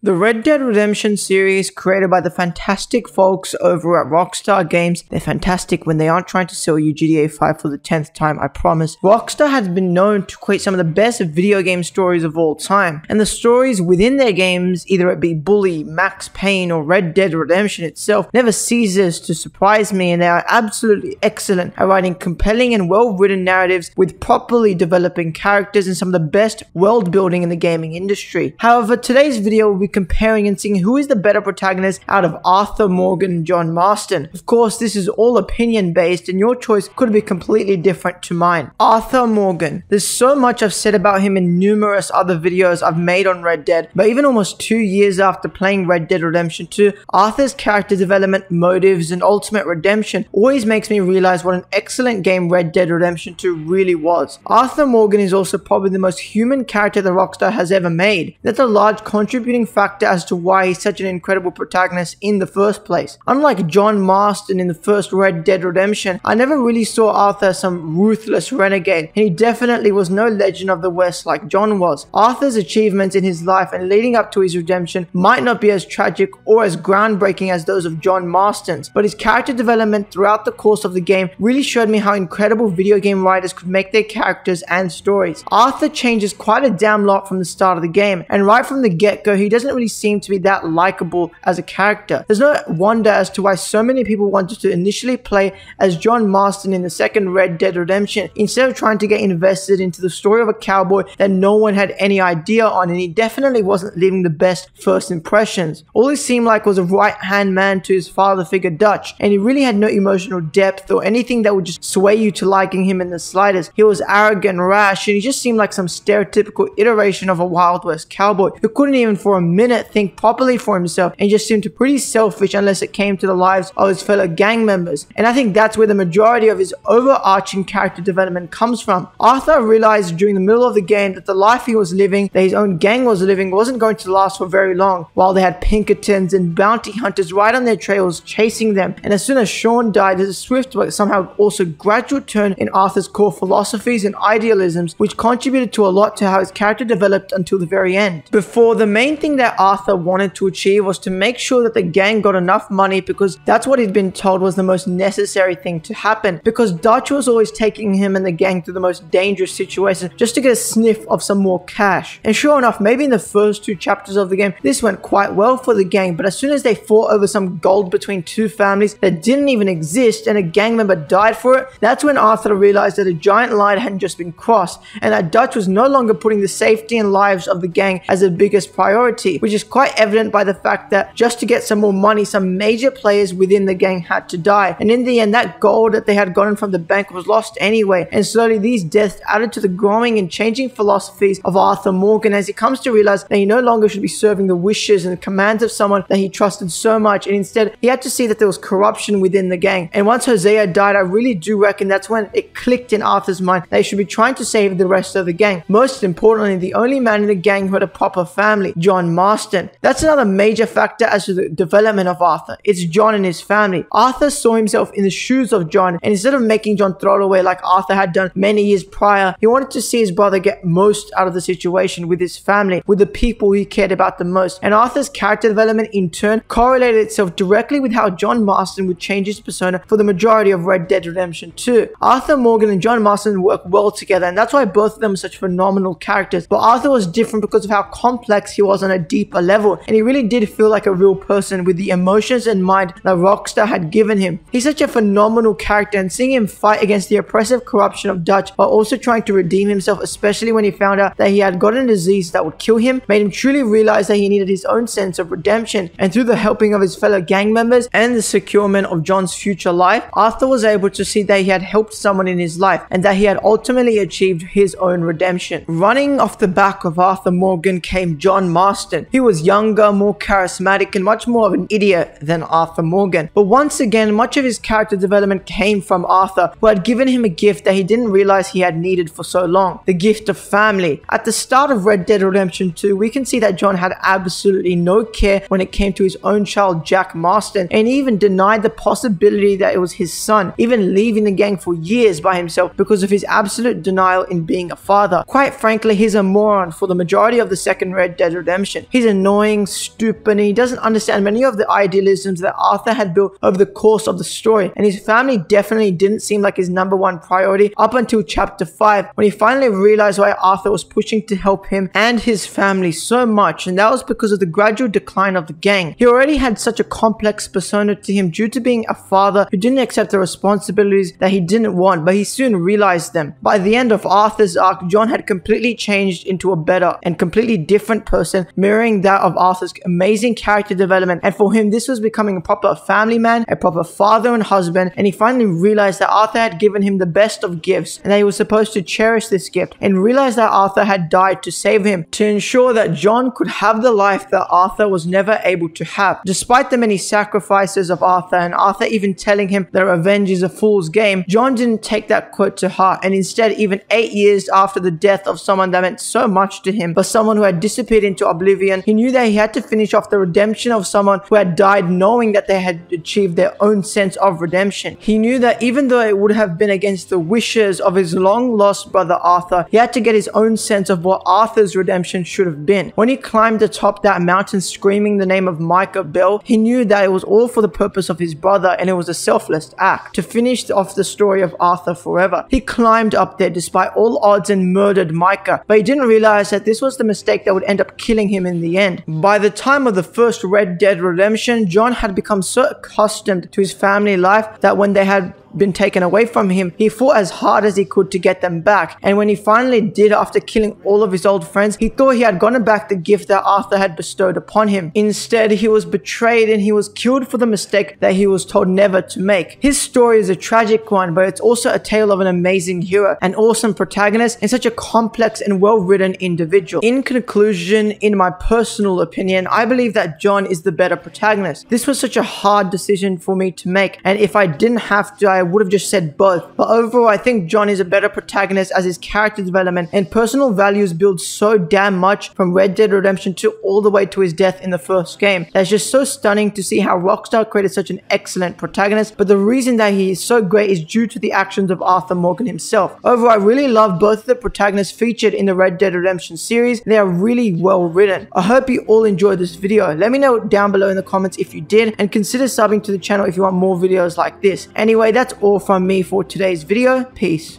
The Red Dead Redemption series, created by the fantastic folks over at Rockstar Games. They're fantastic when they aren't trying to sell you GTA 5 for the 10th time, I promise. Rockstar has been known to create some of the best video game stories of all time, and the stories within their games, either it be Bully, Max Payne, or Red Dead Redemption itself, never ceases to surprise me, and they are absolutely excellent at writing compelling and well-written narratives with properly developing characters and some of the best world building in the gaming industry. However, today's video will be comparing and seeing who is the better protagonist out of Arthur Morgan John Marston. Of course, this is all opinion based and your choice could be completely different to mine. Arthur Morgan. There's so much I've said about him in numerous other videos I've made on Red Dead, but even almost 2 years after playing Red Dead Redemption 2, Arthur's character development, motives, and ultimate redemption always makes me realize what an excellent game Red Dead Redemption 2 really was. Arthur Morgan is also probably the most human character the Rockstar has ever made. That's a large contributing factor as to why he's such an incredible protagonist in the first place. Unlike John Marston in the first Red Dead Redemption, I never really saw Arthur as some ruthless renegade, and he definitely was no legend of the West like John was. Arthur's achievements in his life and leading up to his redemption might not be as tragic or as groundbreaking as those of John Marston's, but his character development throughout the course of the game really showed me how incredible video game writers could make their characters and stories. Arthur changes quite a damn lot from the start of the game, and right from the get-go he doesn't really seem to be that likable as a character. There's no wonder as to why so many people wanted to initially play as John Marston in the second Red Dead Redemption instead of trying to get invested into the story of a cowboy that no one had any idea on, and he definitely wasn't leaving the best first impressions. All he seemed like was a right-hand man to his father figure Dutch, and he really had no emotional depth or anything that would just sway you to liking him in the slightest. He was arrogant, rash, and he just seemed like some stereotypical iteration of a Wild West cowboy who couldn't even for a minute think properly for himself and just seemed pretty selfish unless it came to the lives of his fellow gang members. And I think that's where the majority of his overarching character development comes from. Arthur realized during the middle of the game that the life he was living, that his own gang was living, wasn't going to last for very long, while they had Pinkertons and bounty hunters right on their trails chasing them. And as soon as Sean died, there's a swift but somehow also gradual turn in Arthur's core philosophies and idealisms, which contributed to a lot to how his character developed until the very end. Before, the main thing that Arthur wanted to achieve was to make sure that the gang got enough money, because that's what he'd been told was the most necessary thing to happen, because Dutch was always taking him and the gang through the most dangerous situations just to get a sniff of some more cash. And sure enough, maybe in the first 2 chapters of the game this went quite well for the gang, but as soon as they fought over some gold between 2 families that didn't even exist and a gang member died for it, that's when Arthur realized that a giant line hadn't just been crossed, and that Dutch was no longer putting the safety and lives of the gang as the biggest priority, which is quite evident by the fact that just to get some more money, some major players within the gang had to die, and in the end that gold that they had gotten from the bank was lost anyway. And slowly these deaths added to the growing and changing philosophies of Arthur Morgan as he comes to realize that he no longer should be serving the wishes and commands of someone that he trusted so much, and instead he had to see that there was corruption within the gang. And once Hosea died, I really do reckon that's when it clicked in Arthur's mind that he should be trying to save the rest of the gang. Most importantly, the only man in the gang who had a proper family, John Marston. That's another major factor as to the development of Arthur. It's John and his family. Arthur saw himself in the shoes of John, and instead of making John throw it away like Arthur had done many years prior, he wanted to see his brother get most out of the situation with his family, with the people he cared about the most. And Arthur's character development in turn correlated itself directly with how John Marston would change his persona for the majority of Red Dead Redemption 2. Arthur Morgan and John Marston work well together, and that's why both of them are such phenomenal characters. But Arthur was different because of how complex he was on a deeper level, and he really did feel like a real person with the emotions and mind that Rockstar had given him. He's such a phenomenal character, and seeing him fight against the oppressive corruption of Dutch while also trying to redeem himself, especially when he found out that he had gotten a disease that would kill him, made him truly realize that he needed his own sense of redemption. And through the helping of his fellow gang members and the securement of John's future life, Arthur was able to see that he had helped someone in his life and that he had ultimately achieved his own redemption. Running off the back of Arthur Morgan came John Marston. He was younger, more charismatic, and much more of an idiot than Arthur Morgan. But once again, much of his character development came from Arthur, who had given him a gift that he didn't realize he had needed for so long: the gift of family. At the start of Red Dead Redemption 2, we can see that John had absolutely no care when it came to his own child, Jack Marston, and he even denied the possibility that it was his son, even leaving the gang for years by himself because of his absolute denial in being a father. Quite frankly, he's a moron for the majority of the second Red Dead Redemption. He's annoying, stupid, and he doesn't understand many of the idealisms that Arthur had built over the course of the story, and his family definitely didn't seem like his #1 priority up until chapter 5, when he finally realized why Arthur was pushing to help him and his family so much, and that was because of the gradual decline of the gang. He already had such a complex persona to him due to being a father who didn't accept the responsibilities that he didn't want, but he soon realized them. By the end of Arthur's arc, John had completely changed into a better and completely different person, mirroring that of Arthur's amazing character development, and for him this was becoming a proper family man, a proper father and husband, and he finally realized that Arthur had given him the best of gifts and that he was supposed to cherish this gift, and realized that Arthur had died to save him, to ensure that John could have the life that Arthur was never able to have. Despite the many sacrifices of Arthur, and Arthur even telling him that revenge is a fool's game, John didn't take that quote to heart, and instead, even 8 years after the death of someone that meant so much to him, but someone who had disappeared into oblivion, he knew that he had to finish off the redemption of someone who had died, knowing that they had achieved their own sense of redemption. He knew that even though it would have been against the wishes of his long-lost brother Arthur, he had to get his own sense of what Arthur's redemption should have been. When he climbed atop that mountain screaming the name of Micah Bell, he knew that it was all for the purpose of his brother, and it was a selfless act to finish off the story of Arthur forever. He climbed up there despite all odds and murdered Micah, but he didn't realize that this was the mistake that would end up killing him in the end. By the time of the first Red Dead Redemption, John had become so accustomed to his family life that when they had been taken away from him, he fought as hard as he could to get them back, and when he finally did, after killing all of his old friends, he thought he had gotten back the gift that Arthur had bestowed upon him. Instead, he was betrayed and he was killed for the mistake that he was told never to make. His story is a tragic one, but it's also a tale of an amazing hero, an awesome protagonist, and such a complex and well-written individual. In conclusion, in my personal opinion, I believe that John is the better protagonist. This was such a hard decision for me to make, and if I didn't have to, I would have just said both. But overall, I think John is a better protagonist, as his character development and personal values build so damn much from Red Dead Redemption 2 all the way to his death in the first game. That's just so stunning to see how Rockstar created such an excellent protagonist, but the reason that he is so great is due to the actions of Arthur Morgan himself. Overall, I really love both of the protagonists featured in the Red Dead Redemption series. They are really well written. I hope you all enjoyed this video. Let me know down below in the comments if you did, and consider subbing to the channel if you want more videos like this. Anyway, that's all from me for today's video. Peace.